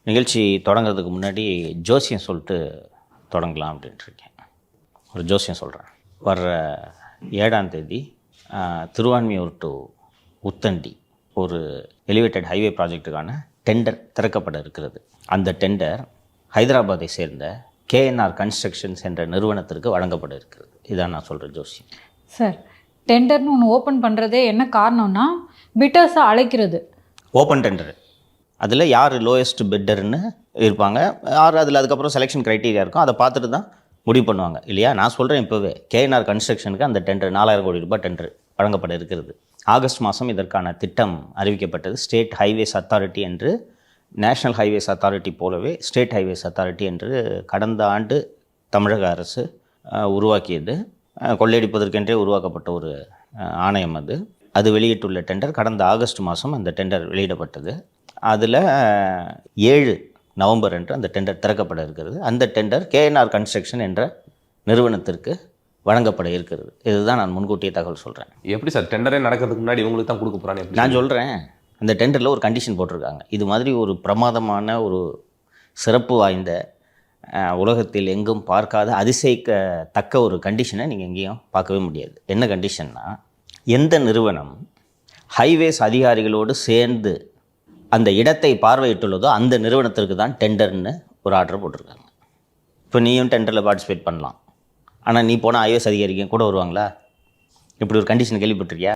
நிகழ்ச்சி தொடங்குறதுக்கு முன்னாடி ஜோசியம் சொல்லிட்டு தொடங்கலாம் அப்படின்ட்டுருக்கேன். ஒரு ஜோசியம் சொல்கிறேன். வர்ற 7ஆம் தேதி திருவான்மியூர் டு உத்தண்டி ஒரு எலிவேட்டட் ஹைவே ப்ராஜெக்ட்டுக்கான டெண்டர் திறக்கப்பட இருக்கிறது. அந்த டெண்டர் ஹைதராபாத்தை சேர்ந்த KNR கன்ஸ்ட்ரக்ஷன்ஸ் என்ற நிறுவனத்திற்கு வழங்கப்பட இருக்கிறது. இதான் நான் சொல்கிற ஜோசியம். சார், டெண்டர்னு ஒன்று ஓப்பன் பண்ணுறதே என்ன காரணம்னா பிட்டர்ஸை அழைக்கிறது. ஓப்பன் டெண்டரு, அதில் யார் லோயஸ்ட் பிட்டர்னு இருப்பாங்க, யார் அதில் அதுக்கப்புறம் செலெக்ஷன் க்ரைட்டீரியா இருக்கும், அதை பார்த்துட்டு தான் முடிவு பண்ணுவாங்க இல்லையா. நான் சொல்கிறேன், இப்போவே KNR கன்ஸ்ட்ரக்ஷனுக்கு அந்த டெண்டர் 4000 கோடி ரூபாய் டெண்டர் வழங்கப்பட இருக்கிறது. ஆகஸ்ட் மாதம் இதற்கான திட்டம் அறிவிக்கப்பட்டது. ஸ்டேட் ஹைவேஸ் அத்தாரிட்டி என்று, நேஷ்னல் ஹைவேஸ் அத்தாரிட்டி போலவே ஸ்டேட் ஹைவேஸ் அத்தாரிட்டி என்று கடந்த ஆண்டு தமிழக அரசு உருவாக்கியது. கொள்ளையடிப்பதற்கென்றே உருவாக்கப்பட்ட ஒரு ஆணையம் அது வெளியிட்டுள்ள டெண்டர் கடந்த ஆகஸ்ட் மாதம் அந்த டெண்டர் வெளியிடப்பட்டது. அதில் 7 நவம்பர் அன்று அந்த டெண்டர் திறக்கப்பட இருக்கிறது. அந்த டெண்டர் KNR கன்ஸ்ட்ரக்ஷன் என்ற நிறுவனத்திற்கு வழங்கப்பட இருக்கிறது. இதுதான் நான் முன்கூட்டியே தகவல் சொல்கிறேன். எப்படி சார் டெண்டரே நடக்கிறதுக்கு முன்னாடி இவங்களுக்கு தான் கொடுக்க போகிறான்னு நான் சொல்கிறேன். அந்த டெண்டரில் ஒரு கண்டிஷன் போட்டிருக்காங்க. இது மாதிரி ஒரு பிரமாதமான ஒரு சிறப்பு வாய்ந்த உலகத்தில் எங்கும் பார்க்காத அதிசயிக்கத்தக்க ஒரு கண்டிஷனை நீங்கள் எங்கேயும் பார்க்கவே முடியாது. என்ன கண்டிஷன்னா, எந்த நிறுவனம் ஹைவேஸ் அதிகாரிகளோடு சேர்ந்து அந்த இடத்தை பார்வையிட்டுள்ளதோ அந்த நிறுவனத்திற்கு தான் டெண்டர்னு ஒரு ஆர்டர் போட்டிருக்காங்க. இப்போ நீயும் டெண்டரில் பார்ட்டிசிபேட் பண்ணலாம், ஆனால் நீ போனால் ஹைவேஸ் அதிகாரிங்க கூட வருவாங்களா? இப்படி ஒரு கண்டிஷன் கேள்விப்பட்டிருக்கியா?